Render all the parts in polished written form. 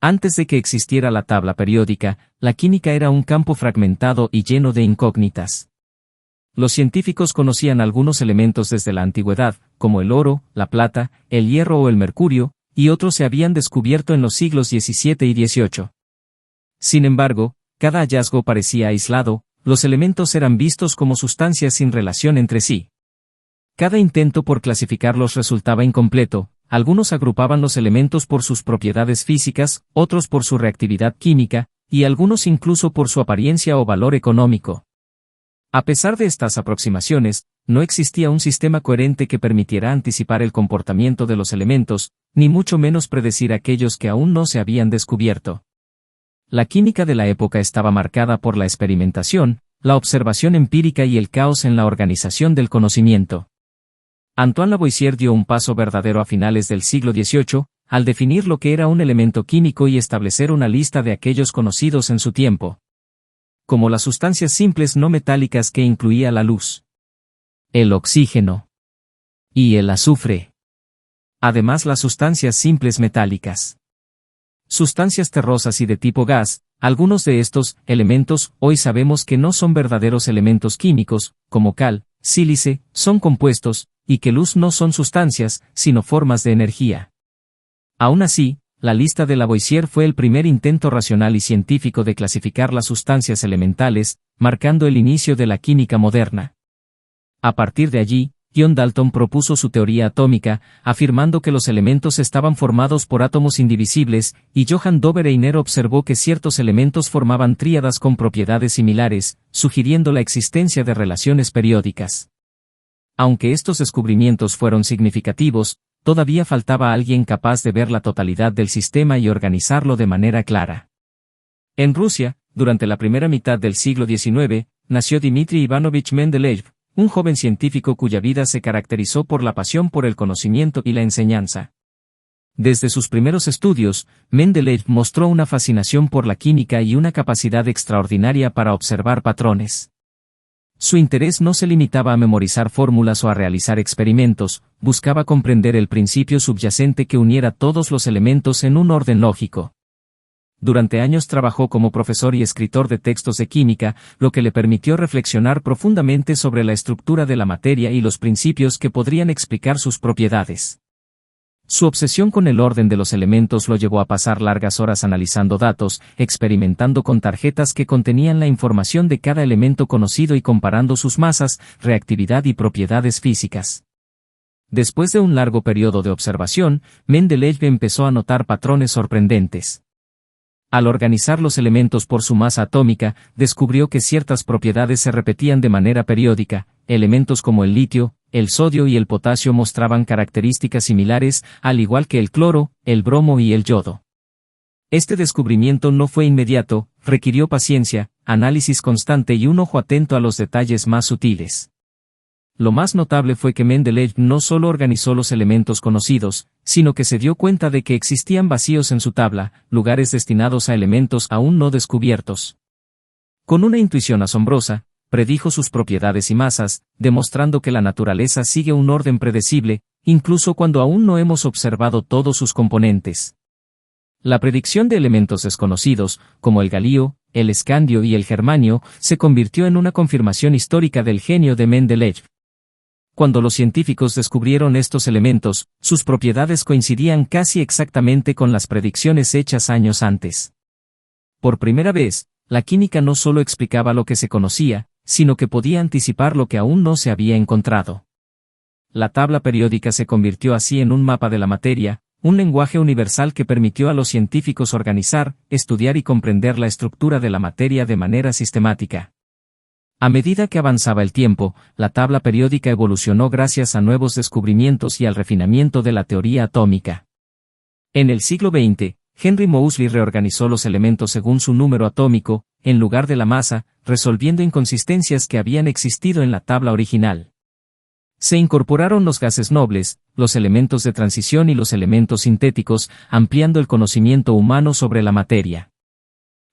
Antes de que existiera la tabla periódica, la química era un campo fragmentado y lleno de incógnitas. Los científicos conocían algunos elementos desde la antigüedad, como el oro, la plata, el hierro o el mercurio, y otros se habían descubierto en los siglos XVII y XVIII. Sin embargo, cada hallazgo parecía aislado, los elementos eran vistos como sustancias sin relación entre sí. Cada intento por clasificarlos resultaba incompleto, algunos agrupaban los elementos por sus propiedades físicas, otros por su reactividad química, y algunos incluso por su apariencia o valor económico. A pesar de estas aproximaciones, no existía un sistema coherente que permitiera anticipar el comportamiento de los elementos, ni mucho menos predecir aquellos que aún no se habían descubierto. La química de la época estaba marcada por la experimentación, la observación empírica y el caos en la organización del conocimiento. Antoine Lavoisier dio un paso verdadero a finales del siglo XVIII, al definir lo que era un elemento químico y establecer una lista de aquellos conocidos en su tiempo, como las sustancias simples no metálicas que incluía la luz, el oxígeno y el azufre. Además, las sustancias simples metálicas, sustancias terrosas y de tipo gas. Algunos de estos elementos hoy sabemos que no son verdaderos elementos químicos, como cal, sílice, son compuestos, y que luz no son sustancias, sino formas de energía. Aún así, la lista de Lavoisier fue el primer intento racional y científico de clasificar las sustancias elementales, marcando el inicio de la química moderna. A partir de allí, John Dalton propuso su teoría atómica, afirmando que los elementos estaban formados por átomos indivisibles, y Johann Dobereiner observó que ciertos elementos formaban tríadas con propiedades similares, sugiriendo la existencia de relaciones periódicas. Aunque estos descubrimientos fueron significativos, todavía faltaba alguien capaz de ver la totalidad del sistema y organizarlo de manera clara. En Rusia, durante la primera mitad del siglo XIX, nació Dmitri Ivanovich Mendeleev, un joven científico cuya vida se caracterizó por la pasión por el conocimiento y la enseñanza. Desde sus primeros estudios, Mendeleev mostró una fascinación por la química y una capacidad extraordinaria para observar patrones. Su interés no se limitaba a memorizar fórmulas o a realizar experimentos, buscaba comprender el principio subyacente que uniera todos los elementos en un orden lógico. Durante años trabajó como profesor y escritor de textos de química, lo que le permitió reflexionar profundamente sobre la estructura de la materia y los principios que podrían explicar sus propiedades. Su obsesión con el orden de los elementos lo llevó a pasar largas horas analizando datos, experimentando con tarjetas que contenían la información de cada elemento conocido y comparando sus masas, reactividad y propiedades físicas. Después de un largo periodo de observación, Mendeleev empezó a notar patrones sorprendentes. Al organizar los elementos por su masa atómica, descubrió que ciertas propiedades se repetían de manera periódica. Elementos como el litio, el sodio y el potasio mostraban características similares, al igual que el cloro, el bromo y el yodo. Este descubrimiento no fue inmediato, requirió paciencia, análisis constante y un ojo atento a los detalles más sutiles. Lo más notable fue que Mendeleev no solo organizó los elementos conocidos, sino que se dio cuenta de que existían vacíos en su tabla, lugares destinados a elementos aún no descubiertos. Con una intuición asombrosa, predijo sus propiedades y masas, demostrando que la naturaleza sigue un orden predecible, incluso cuando aún no hemos observado todos sus componentes. La predicción de elementos desconocidos, como el galio, el escandio y el germanio, se convirtió en una confirmación histórica del genio de Mendeleev. Cuando los científicos descubrieron estos elementos, sus propiedades coincidían casi exactamente con las predicciones hechas años antes. Por primera vez, la química no solo explicaba lo que se conocía, sino que podía anticipar lo que aún no se había encontrado. La tabla periódica se convirtió así en un mapa de la materia, un lenguaje universal que permitió a los científicos organizar, estudiar y comprender la estructura de la materia de manera sistemática. A medida que avanzaba el tiempo, la tabla periódica evolucionó gracias a nuevos descubrimientos y al refinamiento de la teoría atómica. En el siglo XX, Henry Moseley reorganizó los elementos según su número atómico, en lugar de la masa, resolviendo inconsistencias que habían existido en la tabla original. Se incorporaron los gases nobles, los elementos de transición y los elementos sintéticos, ampliando el conocimiento humano sobre la materia.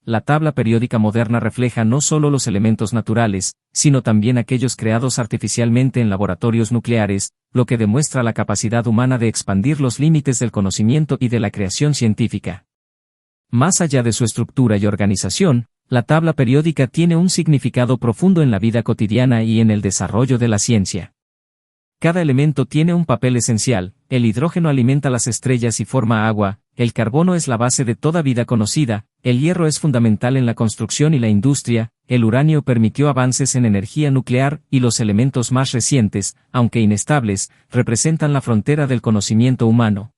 La tabla periódica moderna refleja no solo los elementos naturales, sino también aquellos creados artificialmente en laboratorios nucleares, lo que demuestra la capacidad humana de expandir los límites del conocimiento y de la creación científica. Más allá de su estructura y organización, la tabla periódica tiene un significado profundo en la vida cotidiana y en el desarrollo de la ciencia. Cada elemento tiene un papel esencial: el hidrógeno alimenta las estrellas y forma agua, el carbono es la base de toda vida conocida, el hierro es fundamental en la construcción y la industria, el uranio permitió avances en energía nuclear y los elementos más recientes, aunque inestables, representan la frontera del conocimiento humano.